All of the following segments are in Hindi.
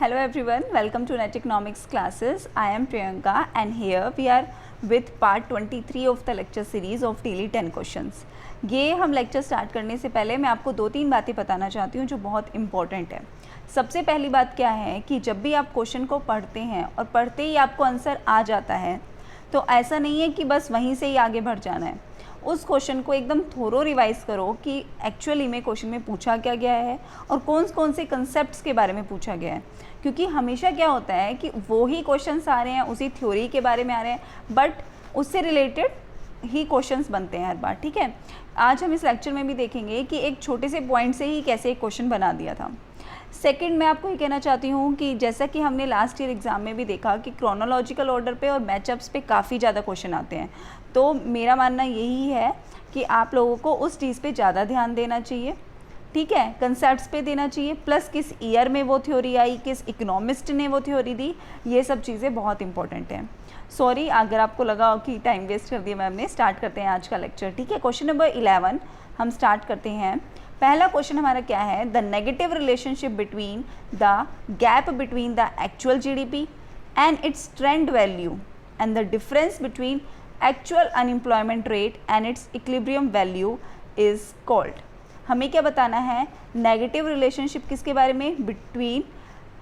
Hello everyone, welcome to Net Economics classes. I am Priyanka and here we are with part 23 of the lecture series of daily 10 questions. ये हम लेक्चर स्टार्ट करने से पहले मैं आपको दो तीन बातें बताना चाहती हूँ जो बहुत इंपॉर्टेंट है। सबसे पहली बात क्या है कि जब भी आप क्वेश्चन को पढ़ते हैं और पढ़ते ही आपको आंसर आ जाता है तो ऐसा नहीं है कि बस वहीं से ही आगे बढ़ जाना है। उस क्वेश्चन को एकदम थोरो रिवाइज करो कि एक्चुअली में क्वेश्चन में पूछा क्या गया है और कौन कौन से कंसेप्ट्स के बारे में पूछा गया है, क्योंकि हमेशा क्या होता है कि वो ही क्वेश्चंस आ रहे हैं, उसी थ्योरी के बारे में आ रहे हैं, बट उससे रिलेटेड ही क्वेश्चंस बनते हैं हर बार। ठीक है, आज हम इस लेक्चर में भी देखेंगे कि एक छोटे से पॉइंट से ही कैसे एक क्वेश्चन बना दिया था। सेकंड, मैं आपको ये कहना चाहती हूँ कि जैसा कि हमने लास्ट ईयर एग्ज़ाम में भी देखा कि क्रोनोलॉजिकल ऑर्डर पे और मैचअप्स पे काफ़ी ज़्यादा क्वेश्चन आते हैं, तो मेरा मानना यही है कि आप लोगों को उस चीज़ पे ज़्यादा ध्यान देना चाहिए। ठीक है, कंसेप्ट्स पे देना चाहिए, प्लस किस ईयर में वो थ्योरी आई, किस इकोनॉमिस्ट ने वो थ्योरी दी, ये सब चीज़ें बहुत इंपॉर्टेंट हैं। सॉरी अगर आपको लगा हो कि टाइम वेस्ट कर दिया मैम ने। स्टार्ट करते हैं आज का लेक्चर। ठीक है, क्वेश्चन नंबर 11 हम स्टार्ट करते हैं। पहला क्वेश्चन हमारा क्या है, the negative relationship between the gap between the actual GDP and it's trend value and the difference between actual unemployment rate and it's equilibrium value is called. हमें क्या बताना है, नेगेटिव रिलेशनशिप किसके बारे में, between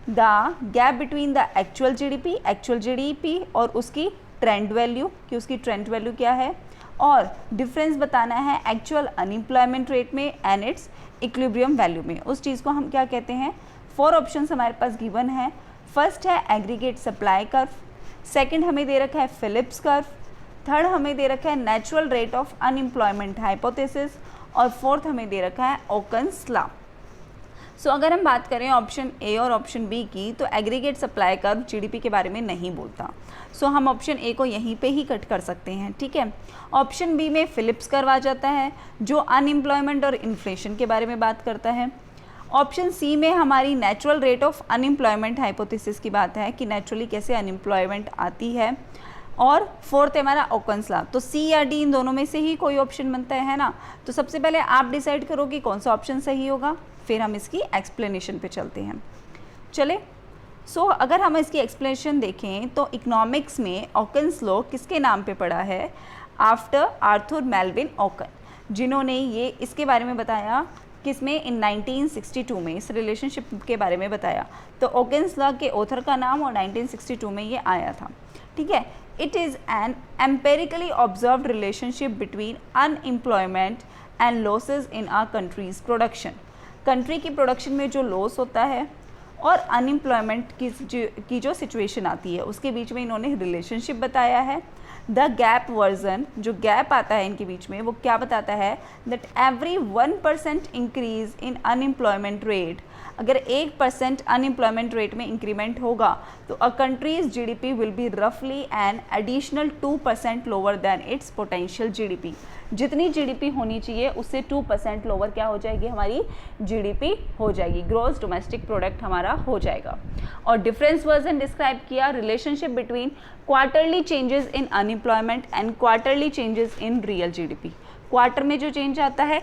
the gap between the actual GDP और उसकी ट्रेंड वैल्यू, कि उसकी ट्रेंड वैल्यू क्या है, और डिफरेंस बताना है एक्चुअल अनएम्प्लॉयमेंट रेट में एंड इट्स इक्विलिब्रियम वैल्यू में। उस चीज़ को हम क्या कहते हैं। 4 ऑप्शंस हमारे पास गिवन है। फर्स्ट है एग्रीगेट सप्लाई कर्व, सेकंड हमें दे रखा है फिलिप्स कर्व, थर्ड हमें दे रखा है natural rate of unemployment hypothesis, और फोर्थ हमें दे रखा है ओकन्स लॉ। सो अगर हम बात करें ऑप्शन ए और ऑप्शन बी की, तो एग्रीगेट सप्लाई कर्व जीडीपी के बारे में नहीं बोलता। सो हम ऑप्शन ए को यहीं पे ही कट कर सकते हैं। ठीक है, ऑप्शन बी में फिलिप्स कर्व आ जाता है जो अनएम्प्लॉयमेंट और इन्फ्लेशन के बारे में बात करता है। ऑप्शन सी में हमारी natural rate of unemployment hypothesis की बात है कि नेचुरली कैसे अनएम्प्लॉयमेंट आती है, और फोर्थ है हमारा ओकन्स लॉ। तो सी या डी इन दोनों में से ही कोई ऑप्शन बनता है ना। तो सबसे पहले आप डिसाइड करो कि कौन सा ऑप्शन सही होगा, फिर हम इसकी एक्सप्लेनेशन पे चलते हैं। चले, सो अगर हम इसकी एक्सप्लेनेशन देखें तो इकोनॉमिक्स में ओकन्स लॉ किसके नाम पे पड़ा है, आफ्टर आर्थर मेलविन ओकन, जिन्होंने ये इसके बारे में बताया किसमें, इन 1962 में इस रिलेशनशिप के बारे में बताया। तो ओकन्स लॉ के ऑथर का नाम और 1962 में ये आया था। ठीक है, it is an empirically observed relationship between unemployment and losses in our country's production। Country की प्रोडक्शन में जो लॉस होता है और अनएम्प्लॉयमेंट की जो सिचुएशन आती है उसके बीच में इन्होंने रिलेशनशिप बताया है। द गैप वर्जन, जो गैप आता है इनके बीच में, वो क्या बताता है, that every 1% increase in unemployment rate, अगर 1% अनएम्प्लॉयमेंट रेट में इंक्रीमेंट होगा तो अ कंट्रीज जीडीपी विल बी रफली an additional 2% lower than it's potential GDP. जितनी जीडीपी होनी चाहिए उससे 2% लोअर क्या हो जाएगी, हमारी जीडीपी हो जाएगी, ग्रॉस डोमेस्टिक प्रोडक्ट हमारा हो जाएगा। और डिफरेंस वर्जन डिस्क्राइब किया, relationship between quarterly changes in unemployment and quarterly changes in real GDP. Quarter में जो चेंज आता है,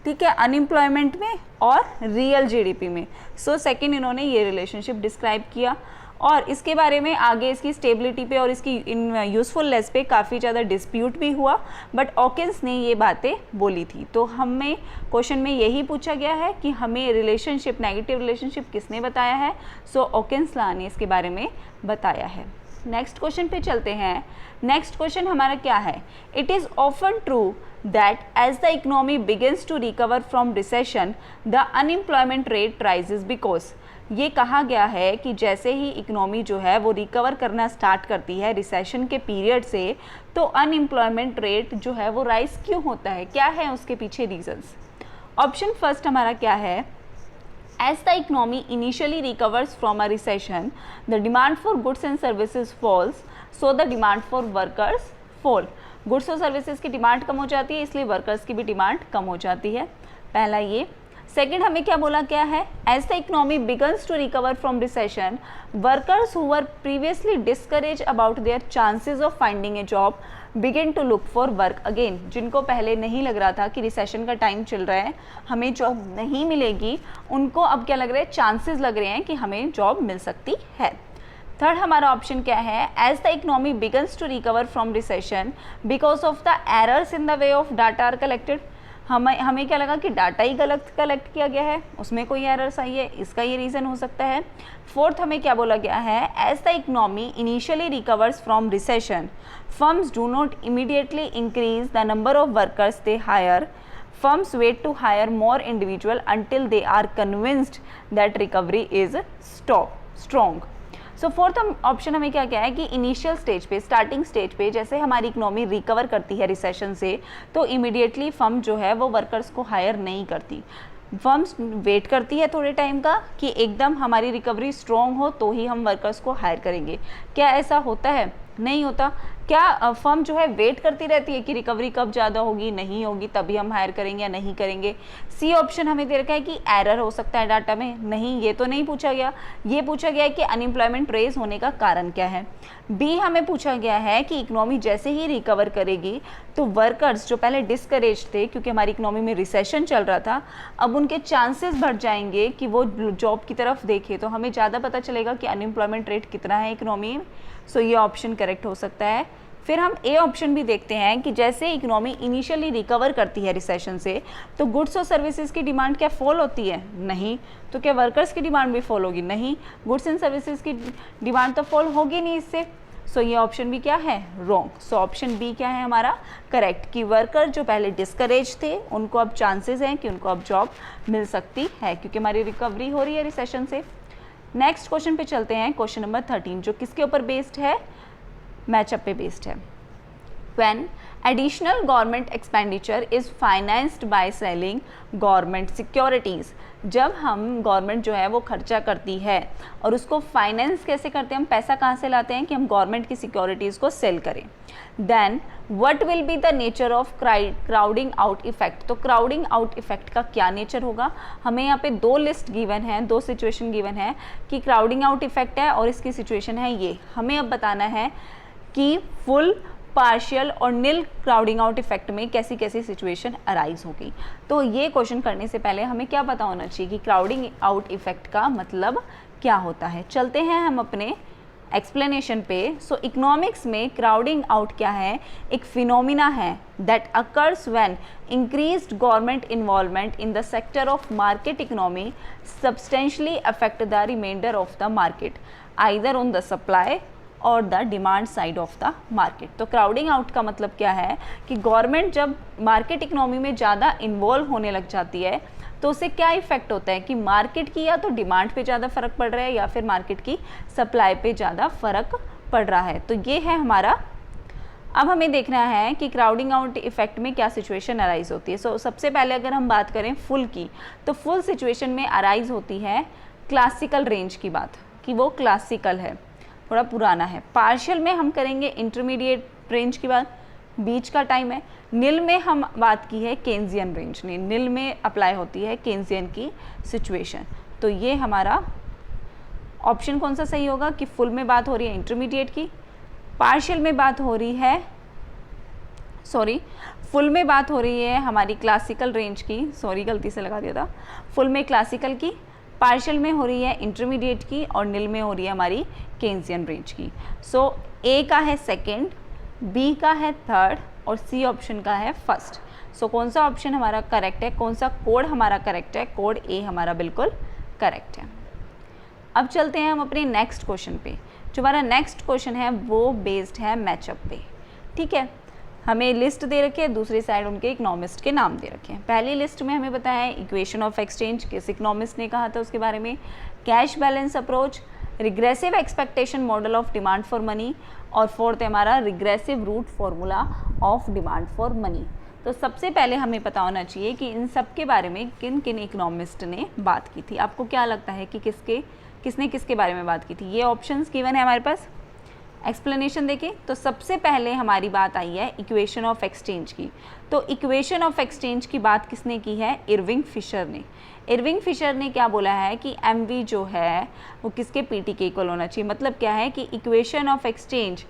ठीक है, अनएम्प्लॉयमेंट में और रियल जीडीपी में। सो सेकंड इन्होंने ये रिलेशनशिप डिस्क्राइब किया, और इसके बारे में आगे इसकी स्टेबिलिटी पे और इसकी इन यूज़फुलनेस पे काफ़ी ज़्यादा डिस्प्यूट भी हुआ, बट ऑकिन्स ने ये बातें बोली थी। तो हमें क्वेश्चन में यही पूछा गया है कि हमें रिलेशनशिप, नेगेटिव रिलेशनशिप किसने बताया है। सो ओकन्स लॉ ने इसके बारे में बताया है। नेक्स्ट क्वेश्चन पे चलते हैं। नेक्स्ट क्वेश्चन हमारा क्या है, it is often true that as the economy begins to recover from recession the unemployment rate rises because. ये कहा गया है कि जैसे ही इकोनॉमी जो है वो रिकवर करना स्टार्ट करती है रिसेशन के पीरियड से, तो अनएम्प्लॉयमेंट रेट जो है वो राइज क्यों होता है, क्या है उसके पीछे रीजंस। ऑप्शन फर्स्ट हमारा क्या है, as the economy initially recovers from a recession, the demand for goods and services falls, so the demand for workers fall। Goods और सर्विसेज की डिमांड कम हो जाती है, इसलिए वर्कर्स की भी डिमांड कम हो जाती है। पहला ये। सेकेंड हमें क्या बोला गया है, as the economy begins to recover from recession workers who were previously discourage about their chances of finding a job begin to look for work again. जिनको पहले नहीं लग रहा था कि रिसेशन का टाइम चल रहा है, हमें जॉब नहीं मिलेगी, उनको अब क्या लग रहा है, चांसेस लग रहे हैं कि हमें जॉब मिल सकती है। थर्ड हमारा ऑप्शन क्या है, as the economy begins to recover from recession because of the errors in the way of data are collected. हमें क्या लगा कि डाटा ही गलत कलेक्ट किया गया है, उसमें कोई एरर्स आई है, इसका ये रीज़न हो सकता है। फोर्थ हमें क्या बोला गया है, as the economy initially recovers from recession firms do not immediately increase the number of workers they hire, firms wait to hire more individual until they are convinced that recovery is strong। So fourth option हमें क्या क्या है कि इनिशियल स्टेज पे, स्टार्टिंग स्टेज पे जैसे हमारी इकोनॉमी रिकवर करती है रिसेशन से, तो इमीडिएटली फर्म जो है वो वर्कर्स को हायर नहीं करती। फर्म्स वेट करती है थोड़े टाइम का कि एकदम हमारी रिकवरी स्ट्रॉन्ग हो तो ही हम वर्कर्स को हायर करेंगे। क्या ऐसा होता है? नहीं होता। क्या फर्म जो है वेट करती रहती है कि रिकवरी कब ज़्यादा होगी, नहीं होगी तभी हम हायर करेंगे या नहीं करेंगे? सी ऑप्शन हमें दे रखा है कि एरर हो सकता है डाटा में, नहीं ये तो नहीं पूछा गया। ये पूछा गया है कि अनएम्प्लॉयमेंट रेज होने का कारण क्या है। बी हमें पूछा गया है कि इकोनॉमी जैसे ही रिकवर करेगी तो वर्कर्स जो पहले डिस्करेज थे क्योंकि हमारी इकोनॉमी में रिसेशन चल रहा था, अब उनके चांसेस बढ़ जाएंगे कि वो जॉब की तरफ देखें, तो हमें ज़्यादा पता चलेगा कि अनएम्प्लॉयमेंट रेट कितना है इकोनॉमी में। सो ये ऑप्शन करेक्ट हो सकता है। फिर हम ए ऑप्शन भी देखते हैं कि जैसे इकोनॉमी इनिशियली रिकवर करती है रिसेशन से तो गुड्स और सर्विसेज की डिमांड क्या फॉल होती है? नहीं। तो क्या वर्कर्स की डिमांड भी फॉल होगी? नहीं। गुड्स एंड सर्विसेज की डिमांड तो फॉल होगी नहीं इससे। सो ये ऑप्शन भी क्या है? रॉन्ग। सो ऑप्शन बी क्या है हमारा? करेक्ट, कि वर्कर जो पहले डिस्करेज थे उनको अब चांसेस हैं कि उनको अब जॉब मिल सकती है क्योंकि हमारी रिकवरी हो रही है रिसेशन से। नेक्स्ट क्वेश्चन पे चलते हैं, क्वेश्चन नंबर 13 जो किसके ऊपर बेस्ड है? मैचअप पे बेस्ड है। When additional government expenditure is financed by selling government securities, जब हम गवर्नमेंट जो है वो खर्चा करती है और उसको फाइनेंस कैसे करते हैं, हम पैसा कहाँ से लाते हैं कि हम गवर्नमेंट की सिक्योरिटीज़ को सेल करें। Then what will be the nature of crowding out effect. तो क्राउडिंग आउट इफेक्ट का क्या नेचर होगा? हमें यहाँ पे दो लिस्ट गिवन है, दो सिचुएशन गिवन है कि क्राउडिंग आउट इफेक्ट है और इसकी सिचुएशन है ये। हमें अब बताना है कि फुल, पार्शियल और नील क्राउडिंग आउट इफेक्ट में कैसी कैसी सिचुएशन अराइज होगी। तो ये क्वेश्चन करने से पहले हमें क्या पता होना चाहिए कि क्राउडिंग आउट इफेक्ट का मतलब क्या होता है। चलते हैं हम अपने एक्सप्लेनेशन पे। सो इकोनॉमिक्स में क्राउडिंग आउट क्या है? एक फिनोमिना है that occurs when increased government involvement in the sector of market economy substantially affect the reminder of the market either on the supply और the demand side of the market. तो क्राउडिंग आउट का मतलब क्या है कि गवर्नमेंट जब मार्केट इकोनॉमी में ज़्यादा इन्वॉल्व होने लग जाती है तो उससे क्या इफेक्ट होता है कि मार्केट की या तो डिमांड पे ज़्यादा फर्क पड़ रहा है या फिर मार्केट की सप्लाई पे ज़्यादा फर्क पड़ रहा है। तो ये है हमारा। अब हमें देखना है कि क्राउडिंग आउट इफेक्ट में क्या सिचुएशन अराइज होती है। सो सबसे पहले अगर हम बात करें फुल की, तो फुल सिचुएशन में अराइज होती है क्लासिकल रेंज की बात, कि वो क्लासिकल है, थोड़ा पुराना है। पार्शियल में हम करेंगे इंटरमीडिएट रेंज की बात, बीच का टाइम है। नील में हम बात की है केन्जियन रेंज, नील में अप्लाई होती है केन्जियन की सिचुएशन। तो ये हमारा ऑप्शन कौन सा सही होगा कि फुल में बात हो रही है इंटरमीडिएट की, पार्शियल में बात हो रही है, फुल में बात हो रही है हमारी क्लासिकल रेंज की, गलती से लगा दिया था, फुल में क्लासिकल की, पार्शियल में हो रही है इंटरमीडिएट की और नील में हो रही है हमारी केन्जियन रेंज की। सो ए का है सेकंड, बी का है थर्ड और सी ऑप्शन का है फर्स्ट। सो कौन सा ऑप्शन हमारा करेक्ट है, कौन सा कोड हमारा करेक्ट है? कोड ए हमारा बिल्कुल करेक्ट है। अब चलते हैं हम अपने नेक्स्ट क्वेश्चन पे। जो हमारा नेक्स्ट क्वेश्चन है वो बेस्ड है मैचअप पे। ठीक है, हमें लिस्ट दे रखी है, दूसरी साइड उनके इकोनॉमिस्ट के नाम दे रखे हैं। पहली लिस्ट में हमें बताया है इक्वेशन ऑफ एक्सचेंज, किस इकोनॉमिस्ट ने कहा था उसके बारे में, cash balance approach, regressive expectation model of demand for money और फोर्थ है हमारा regressive root formula of demand for money. तो सबसे पहले हमें पता होना चाहिए कि इन सब के बारे में किन किन इकोनॉमिस्ट ने बात की थी। आपको क्या लगता है कि किसने किसके बारे में बात की थी? ये ऑप्शंस गिवन है हमारे पास, एक्सप्लेनेशन देखें तो सबसे पहले हमारी बात आई है इक्वेशन ऑफ एक्सचेंज की। तो इक्वेशन ऑफ एक्सचेंज की बात किसने की है? इरविंग फिशर ने। इरविंग फिशर ने क्या बोला है कि एमवी जो है वो किसके पीटी के इक्वल होना चाहिए। मतलब क्या है कि equation of exchange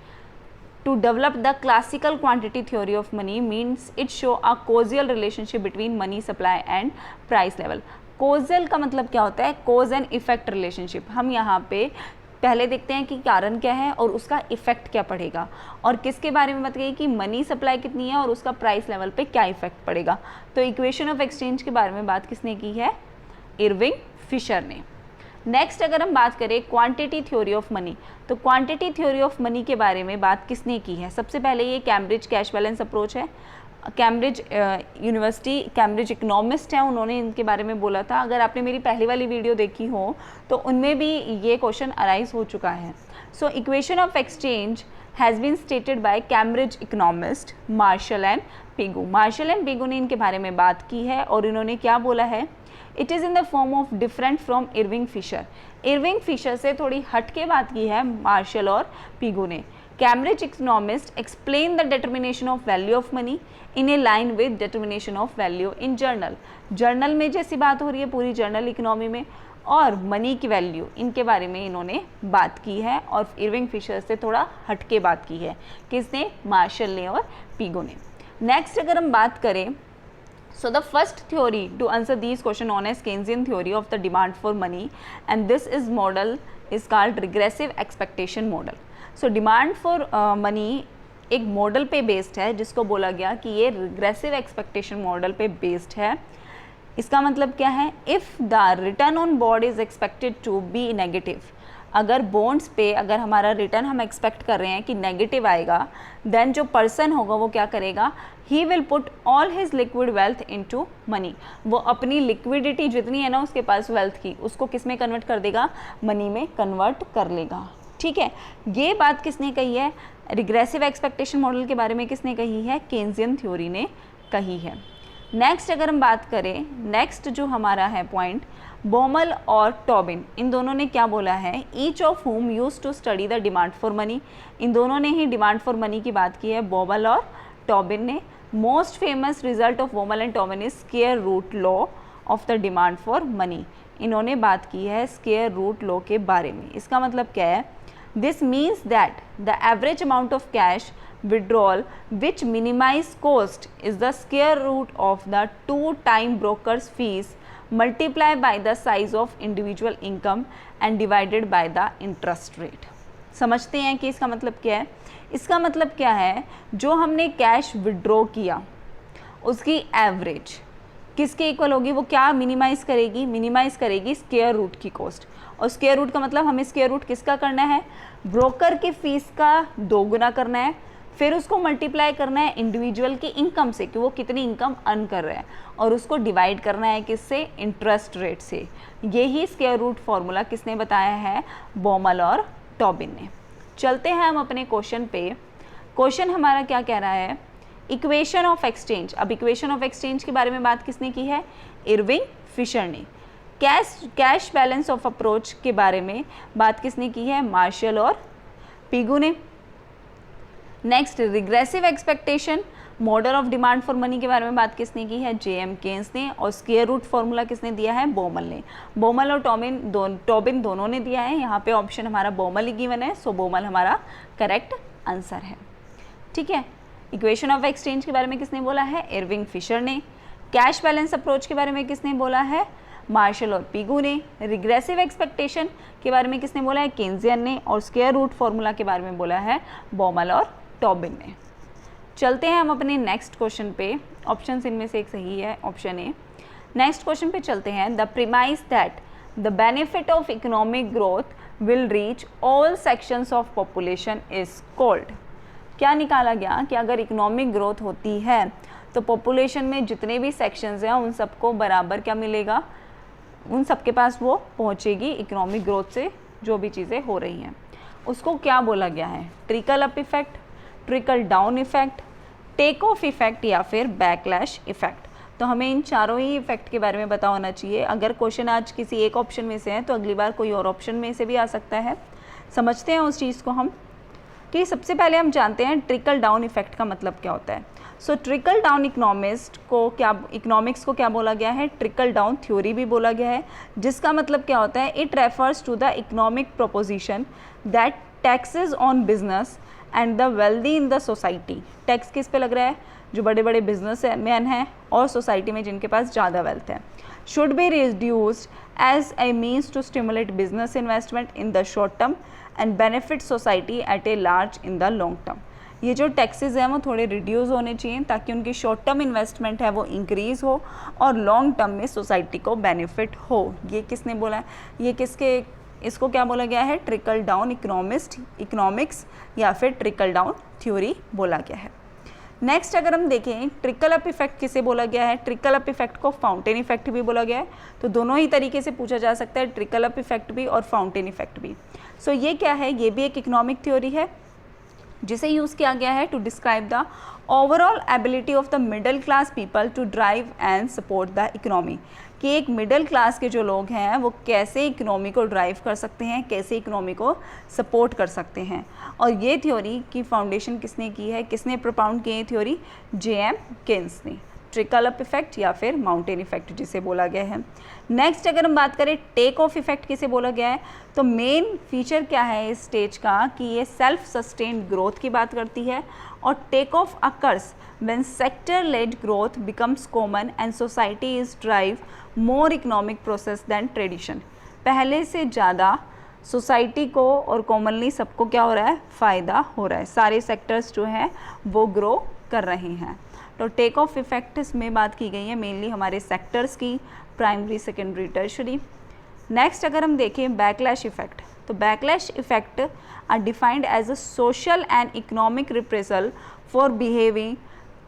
to develop the classical quantity theory of money means it show a causal relationship between money supply and price level। causal का मतलब क्या होता है? cause and effect relationship। हम यहाँ पे पहले देखते हैं कि कारण क्या है और उसका इफेक्ट क्या पड़ेगा, और किसके बारे में बात कही कि मनी सप्लाई कितनी है और उसका प्राइस लेवल पे क्या इफेक्ट पड़ेगा। तो इक्वेशन ऑफ एक्सचेंज के बारे में बात किसने की है? इरविंग फिशर ने। नेक्स्ट अगर हम बात करें क्वांटिटी थ्योरी ऑफ मनी, तो क्वांटिटी थ्योरी ऑफ मनी के बारे में बात किसने की है? सबसे पहले ये कैम्ब्रिज कैश बैलेंस अप्रोच है। कैम्ब्रिज यूनिवर्सिटी कैम्ब्रिज इकोनॉमिस्ट है, उन्होंने इनके बारे में बोला था। अगर आपने मेरी पहली वाली वीडियो देखी हो तो उनमें भी ये क्वेश्चन अराइज हो चुका है। So equation of exchange has been stated by Cambridge economist Marshall and Pigou. Marshall and Pigou ने इनके बारे में बात की है और इन्होंने क्या बोला है? It is in the form of different from Irving Fisher. Irving Fisher से थोड़ी हट के बात की है मार्शल और पिगू ने। Cambridge economist explain the determination of value of money in A line with determination of value in journal. Journal में जैसी बात हो रही है पूरी जर्नल इकोनॉमी में, और मनी की वैल्यू इनके बारे में इन्होंने बात की है और इरविंग फिशर से थोड़ा हट के बात की है। किसने? मार्शल ने और पिगू ने। नेक्स्ट अगर हम बात करें, so the first theory to answer these question known as Keynesian theory of the demand for money, and this is model is called regressive expectation model। so demand for money एक मॉडल पे बेस्ड है जिसको बोला गया कि ये रिग्रेसिव एक्सपेक्टेशन मॉडल पे बेस्ड है। इसका मतलब क्या है? If the return on bond is expected to be negative, अगर बॉन्ड्स पे अगर हमारा रिटर्न हम एक्सपेक्ट कर रहे हैं कि नेगेटिव आएगा, देन जो पर्सन होगा वो क्या करेगा? He will put all his liquid wealth into money. वो अपनी लिक्विडिटी जितनी है ना उसके पास वेल्थ की, उसको किस में कन्वर्ट कर देगा? मनी में कन्वर्ट कर लेगा। ठीक है, ये बात किसने कही है? रिग्रेसिव एक्सपेक्टेशन मॉडल के बारे में किसने कही है? केन्जियन थ्योरी ने कही है। नेक्स्ट अगर हम बात करें, नेक्स्ट जो हमारा है पॉइंट, बोमल और टॉबिन, इन दोनों ने क्या बोला है? Each of whom used to study the demand for money. इन दोनों ने ही डिमांड फॉर मनी की बात की है, बोमल और टॉबिन ने। Most famous result of Baumol and Tobin is square root law of the demand for money. इन्होंने बात की है स्क्वायर रूट लॉ के बारे में। इसका मतलब क्या है? This means that the average amount of cash withdrawal which minimize cost is the square root of the 2 time brokers fees multiplied by the size of individual income and divided by the interest rate। समझते हैं कि इसका मतलब क्या है? इसका मतलब क्या है? जो हमने कैश विड्रॉ किया उसकी एवरेज किसके इक्वल होगी? वो क्या मिनिमाइज़ करेगी? मिनिमाइज़ करेगी स्क्वायर रूट की कॉस्ट। और स्क्वायर रूट का मतलब हमें स्क्वायर रूट किसका करना है? ब्रोकर की फ़ीस का 2 गुना करना है, फिर उसको मल्टीप्लाई करना है इंडिविजुअल की इनकम से कि वो कितनी इनकम अर्न कर रहा है, और उसको डिवाइड करना है किससे? इंटरेस्ट रेट से। यही स्क्वायर रूट फार्मूला किसने बताया है? बोमल और टॉबिन ने। चलते हैं हम अपने क्वेश्चन पे। क्वेश्चन हमारा क्या कह रहा है? Equation of exchange. अब इक्वेशन ऑफ एक्सचेंज के बारे में बात किसने की है? इरविंग फिशर ने। कैश बैलेंस ऑफ अप्रोच के बारे में बात किसने की है? मार्शल और पिगू ने। Next regressive expectation model of demand for money के बारे में बात किसने की है? जेएम केन्स ने। और स्क्वायर रूट फार्मूला किसने दिया है? बोमल ने। बोमल और टॉबिन दोनों ने दिया है। यहाँ पे ऑप्शन हमारा बोमल ही गिवन है, सो बोमल हमारा करेक्ट आंसर है। ठीक है, इक्वेशन ऑफ एक्सचेंज के बारे में किसने बोला है? इरविंग फिशर ने। कैश बैलेंस अप्रोच के बारे में किसने बोला है? मार्शल और पिगू ने। रिग्रेसिव एक्सपेक्टेशन के बारे में किसने बोला है? केन्जियन ने। और स्क्वायर रूट फार्मूला के बारे में बोला है बोमल और टॉबिन ने। चलते हैं हम अपने नेक्स्ट क्वेश्चन पे। ऑप्शन इनमें से एक सही है, ऑप्शन ए। नेक्स्ट क्वेश्चन पे चलते हैं। The premise that the benefit of economic growth will reach all sections of population is called. क्या निकाला गया कि अगर इकोनॉमिक ग्रोथ होती है तो पॉपुलेशन में जितने भी सेक्शंस हैं उन सबको बराबर क्या मिलेगा? उन सबके पास वो पहुंचेगी इकोनॉमिक ग्रोथ से जो भी चीज़ें हो रही हैं। उसको क्या बोला गया है? Trickle up effect, trickle down effect, take off effect या फिर बैकलैश इफेक्ट। तो हमें इन चारों ही इफेक्ट के बारे में पता होना चाहिए। अगर क्वेश्चन आज किसी एक ऑप्शन में से है तो अगली बार कोई और ऑप्शन में से भी आ सकता है। समझते हैं उस चीज़ को हम। कि सबसे पहले हम जानते हैं ट्रिकल डाउन इफेक्ट का मतलब क्या होता है। सो ट्रिकल डाउन इकोनॉमिक्स को क्या बोला गया है, ट्रिकल डाउन थ्योरी भी बोला गया है, जिसका मतलब क्या होता है, it refers to the economic proposition that taxes on business and the wealthy in the society. Tax किस पे लग रहा है, जो बड़े बड़े बिजनेस मैन हैं और सोसाइटी में जिनके पास ज़्यादा वेल्थ है। Should be reduced as a means to stimulate business investment in the short term and benefit society at a large in the long term. ये जो टैक्सेस हैं वो थोड़े रिड्यूस होने चाहिए ताकि उनकी शॉर्ट टर्म इन्वेस्टमेंट है वो इंक्रीज़ हो और लॉन्ग टर्म में सोसाइटी को बेनिफिट हो। ये किसने बोला है, ये इसको क्या बोला गया है, ट्रिकल डाउन इकोनॉमिक्स या फिर ट्रिकल डाउन थ्योरी बोला गया है। नेक्स्ट अगर हम देखें ट्रिकल अप इफेक्ट किसे बोला गया है, ट्रिकल अप इफेक्ट को फाउंटेन इफेक्ट भी बोला गया है। तो दोनों ही तरीके से पूछा जा सकता है, ट्रिकल अप इफेक्ट भी और फाउंटेन इफेक्ट भी। सो ये क्या है, ये भी एक इकोनॉमिक थ्योरी है जिसे यूज़ किया गया है to describe the overall ability of the middle class people to drive and support the economy, कि एक मिडिल क्लास के जो लोग हैं वो कैसे इकोनॉमी को ड्राइव कर सकते हैं, कैसे इकोनॉमी को सपोर्ट कर सकते हैं। और ये थ्योरी की फाउंडेशन किसने की है, किसने प्रोपाउंड की है थ्योरी, J.M. केन्स ने। ट्रिकल अप इफेक्ट या फिर माउंटेन इफेक्ट जिसे बोला गया है। नेक्स्ट अगर हम बात करें टेक ऑफ इफेक्ट किसे बोला गया है, तो मेन फीचर क्या है इस स्टेज का कि ये सेल्फ सस्टेन्ड ग्रोथ की बात करती है और take off occurs when sector led growth becomes common and society is drive more economic process than tradition. पहले से ज़्यादा सोसाइटी को और कॉमनली सबको क्या हो रहा है, फ़ायदा हो रहा है, सारे सेक्टर्स जो हैं वो ग्रो कर रहे हैं। तो टेक ऑफ इफेक्ट्स में बात की गई है मेनली हमारे सेक्टर्स की, प्राइमरी सेकेंडरी टर्शरी। नेक्स्ट अगर हम देखें बैकलैश इफेक्ट, तो backlash effect are defined as a social and economic reprisal for behaving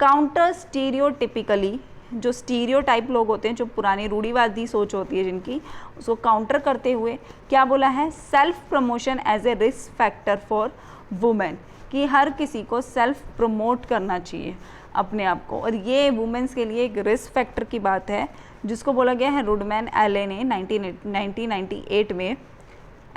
counter stereotypically. जो स्टीरियोटाइप लोग होते हैं, जो पुरानी रूढ़िवादी सोच होती है जिनकी, उसको काउंटर करते हुए क्या बोला है, self promotion as a risk factor for women, कि हर किसी को सेल्फ प्रमोट करना चाहिए अपने आप को, और ये वुमेन्स के लिए एक रिस्क फैक्टर की बात है जिसको बोला गया है रुडमैन एले ने 1998 में,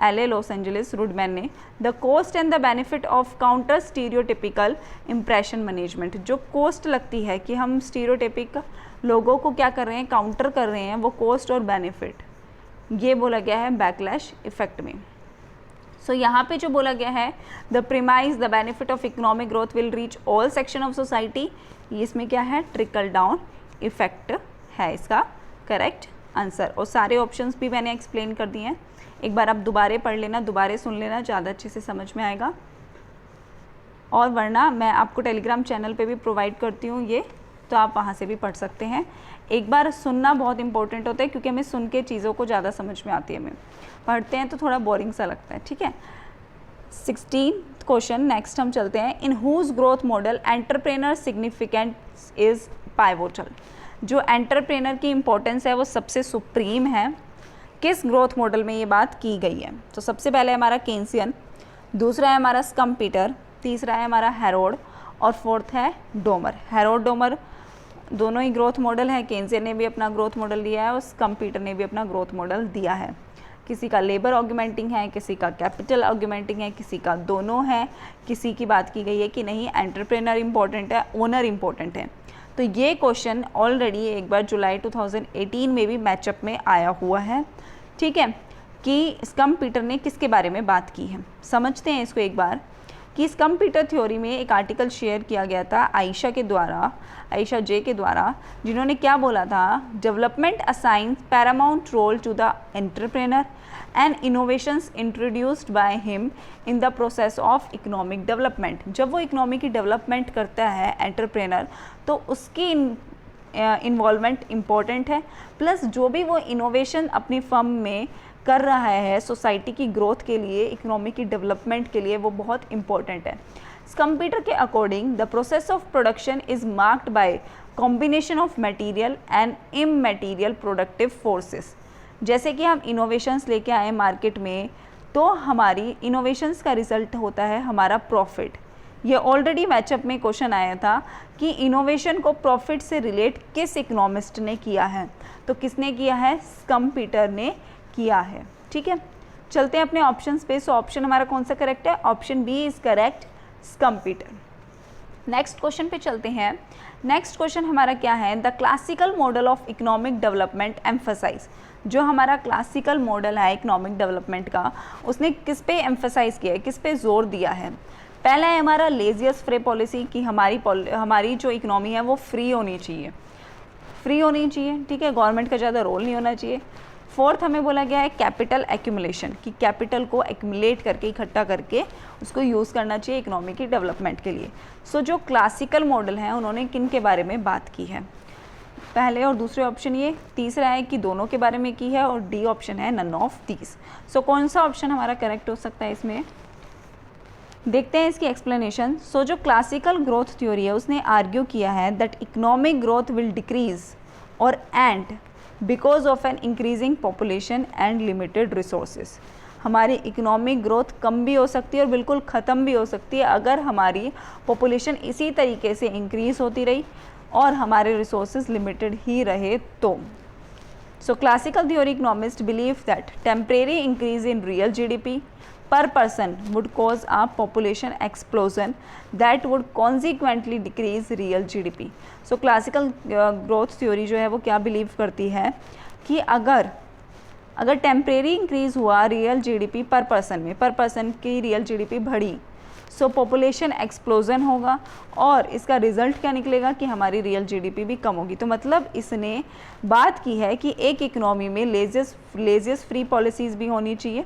एले लॉस एंजलिस रुडमैन ने, the cost and the benefit of counter stereotypical impression management. जो कोस्ट लगती है कि हम स्टीरियोटिपिक लोगों को क्या कर रहे हैं, काउंटर कर रहे हैं, वो कोस्ट और बेनिफिट, ये बोला गया है बैकलैश इफेक्ट में। सो यहाँ पे जो बोला गया है the premise the benefit of economic growth will reach all section of society, इसमें क्या है, ट्रिकल डाउन इफेक्ट है इसका करेक्ट आंसर। और सारे ऑप्शंस भी मैंने एक्सप्लेन कर दिए हैं, एक बार आप दोबारे पढ़ लेना, दोबारे सुन लेना, ज़्यादा अच्छे से समझ में आएगा। और वरना मैं आपको टेलीग्राम चैनल पे भी प्रोवाइड करती हूँ ये, तो आप वहाँ से भी पढ़ सकते हैं। एक बार सुनना बहुत इंपॉर्टेंट होता है क्योंकि हमें सुन के चीज़ों को ज़्यादा समझ में आती है, हमें पढ़ते हैं तो थोड़ा बोरिंग सा लगता है, ठीक है। 16th क्वेश्चन नेक्स्ट हम चलते हैं, in whose growth model entrepreneur significance is pivotal. जो एंटरप्रेनर की इंपॉर्टेंस है वो सबसे सुप्रीम है, किस ग्रोथ मॉडल में ये बात की गई है। तो सबसे पहले हमारा केन्सियन, दूसरा है हमारा स्कम्पीटर, तीसरा है हमारा हेरोड और फोर्थ है डोमर। हेरोड डोमर दोनों ही ग्रोथ मॉडल है, केन्सियन ने भी अपना ग्रोथ मॉडल दिया है और स्कम्पीटर ने भी अपना ग्रोथ मॉडल दिया है। किसी का लेबर ऑर्गुमेंटिंग है, किसी का कैपिटल ऑर्गुमेंटिंग है, किसी का दोनों है, किसी की बात की गई है कि नहीं एंटरप्रेनर इंपॉर्टेंट है, ओनर इंपॉर्टेंट है। तो ये क्वेश्चन ऑलरेडी एक बार जुलाई 2018 में भी मैचअप में आया हुआ है, ठीक है, कि स्कम्पीटर ने किसके बारे में बात की है। समझते हैं इसको एक बार कि स्कम्पीटर थ्योरी में एक आर्टिकल शेयर किया गया था आयशा जे के द्वारा, जिन्होंने क्या बोला था, development assigns paramount role to the entrepreneur and innovations introduced by him in the process of economic development. जब वो इकोनॉमी की डेवलपमेंट करता है एंटरप्रेनर तो उसकी इन्वॉल्वमेंट इम्पॉर्टेंट है, प्लस जो भी वो इनोवेशन अपनी फर्म में कर रहा है सोसाइटी की ग्रोथ के लिए, इकोनॉमी की डेवलपमेंट के लिए, वो बहुत इंपॉर्टेंट है। स्कम्पीटर के according the process of production is marked by combination of material and immaterial productive forces. जैसे कि हम इनोवेशंस लेके आए मार्केट में, तो हमारी इनोवेशंस का रिजल्ट होता है हमारा प्रॉफिट। ये ऑलरेडी मैचअप में क्वेश्चन आया था कि इनोवेशन को प्रॉफिट से रिलेट किस इकोनॉमिस्ट ने किया है, तो किसने किया है, स्कम्पीटर ने किया है, ठीक है। चलते हैं अपने ऑप्शंस पे। सो ऑप्शन हमारा कौन सा करेक्ट है, option B is correct, computer. Next question पे चलते हैं। नेक्स्ट क्वेश्चन हमारा क्या है, the classical model of economic development emphasize. जो हमारा क्लासिकल मॉडल है इकोनॉमिक डेवलपमेंट का, उसने किस पे एम्फसाइज किया है, किस पे जोर दिया है। पहला है हमारा लेजियस फ्री पॉलिसी, कि हमारी जो इकोनॉमी है वो फ्री होनी चाहिए, फ्री होनी चाहिए, ठीक है, गवर्नमेंट का ज़्यादा रोल नहीं होना चाहिए। फोर्थ हमें बोला गया है कैपिटल एक्यूमुलेशन, कि कैपिटल को एक्यूमुलेट करके, इकट्ठा करके उसको यूज़ करना चाहिए इकोनॉमी की डेवलपमेंट के लिए। सो जो क्लासिकल मॉडल हैं उन्होंने किन के बारे में बात की है, पहले और दूसरे ऑप्शन ये, तीसरा है कि दोनों के बारे में की है, और डी ऑप्शन है नन ऑफ दीज। सो कौन सा ऑप्शन हमारा करेक्ट हो सकता है इसमें, देखते हैं इसकी एक्सप्लेनेशन। सो जो क्लासिकल ग्रोथ थ्योरी है उसने आर्ग्यू किया है that economic growth will decrease और and because of an increasing population and limited resources. हमारी इकोनॉमिक ग्रोथ कम भी हो सकती है और बिल्कुल ख़त्म भी हो सकती है अगर हमारी पॉपुलेशन इसी तरीके से इंक्रीज़ होती रही और हमारे रिसोर्सेज लिमिटेड ही रहे तो। सो classical theory economist believe that temporary increase in real GDP per person would cause a population explosion that would consequently decrease real GDP. So classical growth theory जो है वो क्या बिलीव करती है कि अगर टेम्परेरी इंक्रीज़ हुआ रियल जीडीपी पर पर्सन में, पर पर्सन की रियल जीडीपी बढ़ी, सो पॉपुलेशन एक्सप्लोजन होगा और इसका रिजल्ट क्या निकलेगा कि हमारी रियल जीडीपी भी कम होगी। तो मतलब इसने बात की है कि एक इकोनॉमी में लेजियस फ्री पॉलिसीज़ भी होनी चाहिए,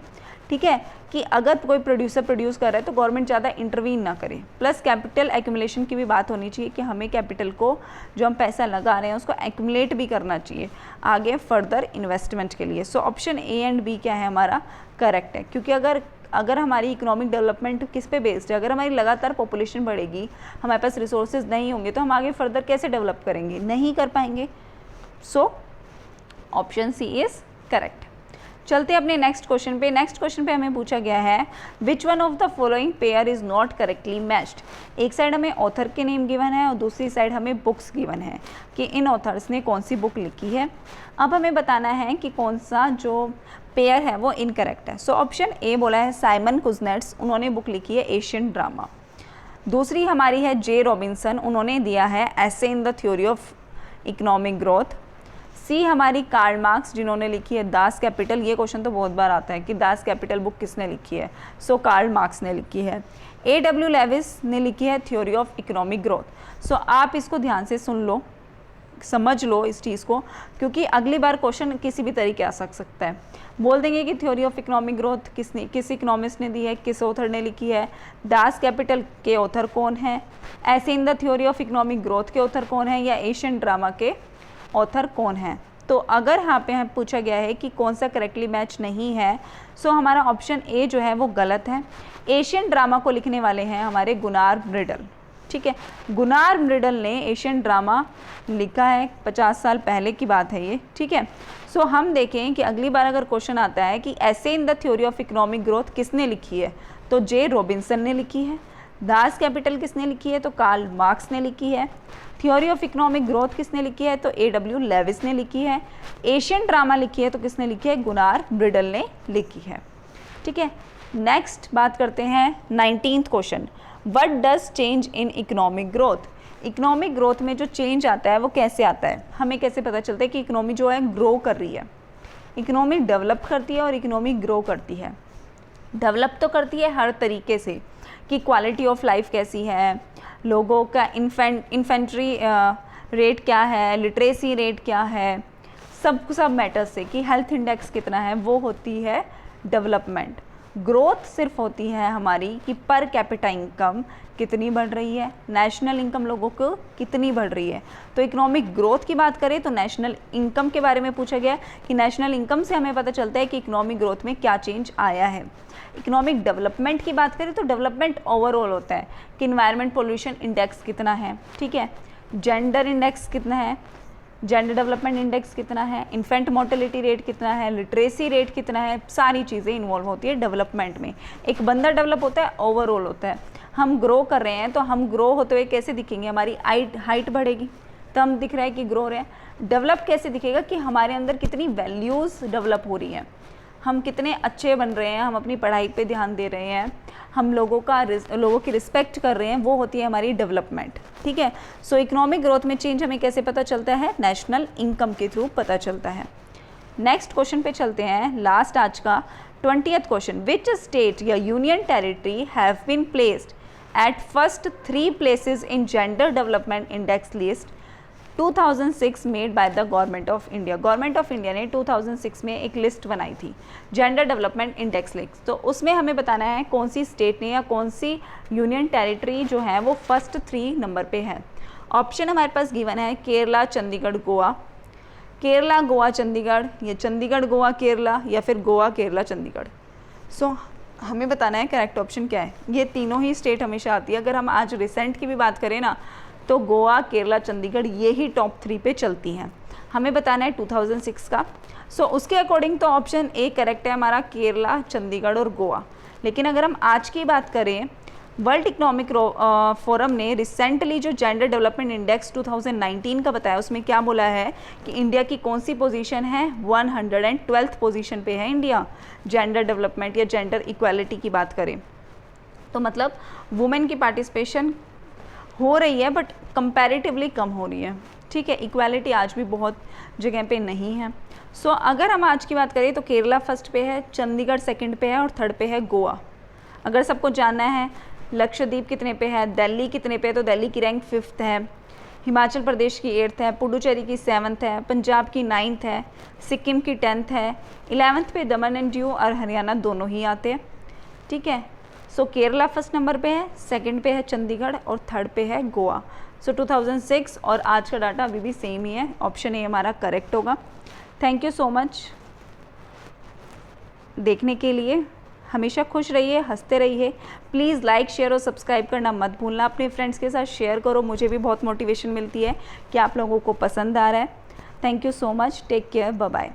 ठीक है, कि अगर कोई प्रोड्यूसर प्रोड्यूस कर रहा है तो गवर्नमेंट ज़्यादा इंटरवीन ना करे, प्लस कैपिटल एक्यूमुलेशन की भी बात होनी चाहिए कि हमें कैपिटल को, जो हम पैसा लगा रहे हैं उसको एक्यूमुलेट भी करना चाहिए आगे फर्दर इन्वेस्टमेंट के लिए। So option A and B क्या है हमारा करेक्ट है, क्योंकि अगर हमारी इकोनॉमिक डेवलपमेंट किस पे बेस्ड है, अगर हमारी लगातार पॉपुलेशन बढ़ेगी, हमारे पास रिसोर्सेज नहीं होंगे तो हम आगे फर्दर कैसे डेवलप करेंगे, नहीं कर पाएंगे। So option C is correct. चलते हैं अपने नेक्स्ट क्वेश्चन पे। नेक्स्ट क्वेश्चन पे हमें पूछा गया है which one of the following pair is not correctly matched. एक साइड हमें ऑथर के नेम गिवन है और दूसरी साइड हमें बुक्स गिवन है कि इन ऑथर्स ने कौन सी बुक लिखी है। अब हमें बताना है कि कौन सा जो पेयर है वो इनकरेक्ट है। सो ऑप्शन ए बोला है साइमन कुजनेट्स, उन्होंने बुक लिखी है एशियन ड्रामा। दूसरी हमारी है जे रॉबिन्सन, उन्होंने दिया है essay in the theory of economic growth. सी हमारी कार्ल मार्क्स, जिन्होंने लिखी है दास कैपिटल। ये क्वेश्चन तो बहुत बार आता है कि दास कैपिटल बुक किसने लिखी है, सो कार्ल मार्क्स ने लिखी है। A.W. लेविस ने लिखी है थ्योरी ऑफ इकोनॉमिक ग्रोथ। सो आप इसको ध्यान से सुन लो, समझ लो इस चीज़ को, क्योंकि अगली बार क्वेश्चन किसी भी तरीके आ सकता है। बोल देंगे कि थ्योरी ऑफ इकोनॉमिक ग्रोथ किस इकोनॉमिस्ट ने दी है, किस ऑथर ने लिखी है, दास कैपिटल के ऑथर कौन है, ऐसे इन the theory of economic growth के ऑथर कौन है, या एशियन ड्रामा के ऑथर कौन है। तो अगर यहाँ पे हमें पूछा गया है कि कौन सा करेक्टली मैच नहीं है, सो हमारा ऑप्शन ए जो है वो गलत है। एशियन ड्रामा को लिखने वाले हैं हमारे गुनार म्रिडल, ठीक है, गुनार म्रिडल ने एशियन ड्रामा लिखा है, 50 साल पहले की बात है ये, ठीक है। सो हम देखें कि अगली बार अगर क्वेश्चन आता है कि ऐसे इन the theory of economic growth किसने लिखी है, तो जे रॉबिन्सन ने लिखी है। दास कैपिटल किसने लिखी है, तो कार्ल मार्क्स ने लिखी है। थ्योरी ऑफ इकोनॉमिक ग्रोथ किसने लिखी है, तो A.W. लेविस ने लिखी है। एशियन ड्रामा लिखी है तो किसने लिखी है, गुनार म्रिडल ने लिखी है, ठीक है। नेक्स्ट बात करते हैं 19th question, what does change in economic growth. Economic growth में जो चेंज आता है वो कैसे आता है, हमें कैसे पता चलता है कि इकोनॉमी जो है ग्रो कर रही है। इकोनॉमी डेवलप करती है और इकोनॉमी ग्रो करती है। डेवलप तो करती है हर तरीके से कि क्वालिटी ऑफ लाइफ कैसी है, लोगों का इन्फेंट्री रेट क्या है, लिटरेसी रेट क्या है, सब मैटर्स से, कि हेल्थ इंडेक्स कितना है, वो होती है डेवलपमेंट। ग्रोथ सिर्फ होती है हमारी कि पर कैपिटा इनकम कितनी बढ़ रही है, नेशनल इनकम लोगों को कितनी बढ़ रही है। तो इकोनॉमिक ग्रोथ की बात करें तो नेशनल इनकम के बारे में पूछा गया कि नेशनल इनकम से हमें पता चलता है कि इकोनॉमिक ग्रोथ में क्या चेंज आया है। इकोनॉमिक डेवलपमेंट की बात करें तो डेवलपमेंट ओवरऑल होता है कि इन्वायरमेंट पोल्यूशन इंडेक्स कितना है, ठीक है, जेंडर इंडेक्स कितना है, जेंडर डेवलपमेंट इंडेक्स कितना है, इन्फेंट मोर्टेलिटी रेट कितना है, लिटरेसी रेट कितना है, सारी चीज़ें इन्वॉल्व होती है डेवलपमेंट में। एक बंदा डेवलप होता है, ओवरऑल होता है। हम ग्रो कर रहे हैं तो हम ग्रो होते हुए कैसे दिखेंगे, हमारी हाइट बढ़ेगी तो हम दिख रहा है कि ग्रो रहे हैं। डेवलप कैसे दिखेगा कि हमारे अंदर कितनी वैल्यूज़ डेवलप हो रही हैं, हम कितने अच्छे बन रहे हैं, हम अपनी पढ़ाई पे ध्यान दे रहे हैं, हम लोगों की रिस्पेक्ट कर रहे हैं, वो होती है हमारी डेवलपमेंट। ठीक है, सो इकोनॉमिक ग्रोथ में चेंज हमें कैसे पता चलता है? नेशनल इनकम के थ्रू पता चलता है। नेक्स्ट क्वेश्चन पे चलते हैं, लास्ट आज का 20th क्वेश्चन। विच स्टेट या union territory have been placed at first 3 places in gender development index list 2006 made by the government of India. Government of India ने 2006 में एक लिस्ट बनाई थी जेंडर डेवलपमेंट इंडेक्स लिस्ट, तो उसमें हमें बताना है कौन सी स्टेट ने या कौन सी यूनियन टेरिटरी जो है वो फर्स्ट 3 नंबर पे है। ऑप्शन हमारे पास गिवन है केरला, चंडीगढ़, गोवा। केरला, गोवा, चंडीगढ़, या चंडीगढ़, गोवा, केरला, या फिर गोवा, केरला, चंडीगढ़। सो हमें बताना है करेक्ट ऑप्शन क्या है। ये तीनों ही स्टेट हमेशा आती है। अगर हम आज रिसेंट की भी बात करें ना, तो गोवा, केरला, चंडीगढ़ ये ही टॉप 3 पे चलती हैं। हमें बताना है 2006 का। सो उसके अकॉर्डिंग तो ऑप्शन ए करेक्ट है हमारा, केरला, चंडीगढ़ और गोवा। लेकिन अगर हम आज की बात करें, वर्ल्ड इकोनॉमिक फोरम ने रिसेंटली जो जेंडर डेवलपमेंट इंडेक्स 2019 का बताया, उसमें क्या बोला है कि इंडिया की कौन सी पोजीशन है? 112th पोजीशन पे है इंडिया जेंडर डेवलपमेंट या जेंडर इक्वालिटी की बात करें तो। मतलब वुमेन की पार्टिसिपेशन हो रही है बट कंपैरेटिवली कम हो रही है। ठीक है, इक्वालिटी आज भी बहुत जगह पे नहीं है। सो अगर हम आज की बात करें तो केरला फर्स्ट पे है, चंडीगढ़ सेकंड पे है और थर्ड पे है गोवा। अगर सबको जानना है लक्षद्वीप कितने पे है, दिल्ली कितने पे है, तो दिल्ली की रैंक 5th है, हिमाचल प्रदेश की 8th है, पुडुचेरी की 7th है, पंजाब की 9th है, सिक्किम की 10th है, 11th पे दमन एंड दीव और हरियाणा दोनों ही आते हैं। ठीक है, सो केरला फर्स्ट नंबर पे है, सेकंड पे है चंडीगढ़ और थर्ड पे है गोवा। सो 2006 और आज का डाटा अभी भी सेम ही है। ऑप्शन ए हमारा करेक्ट होगा। थैंक यू सो मच देखने के लिए। हमेशा खुश रहिए, हंसते रहिए। प्लीज़ लाइक, शेयर और सब्सक्राइब करना मत भूलना। अपने फ्रेंड्स के साथ शेयर करो, मुझे भी बहुत मोटिवेशन मिलती है कि आप लोगों को पसंद आ रहा है। Thank you so much, take care, bye bye.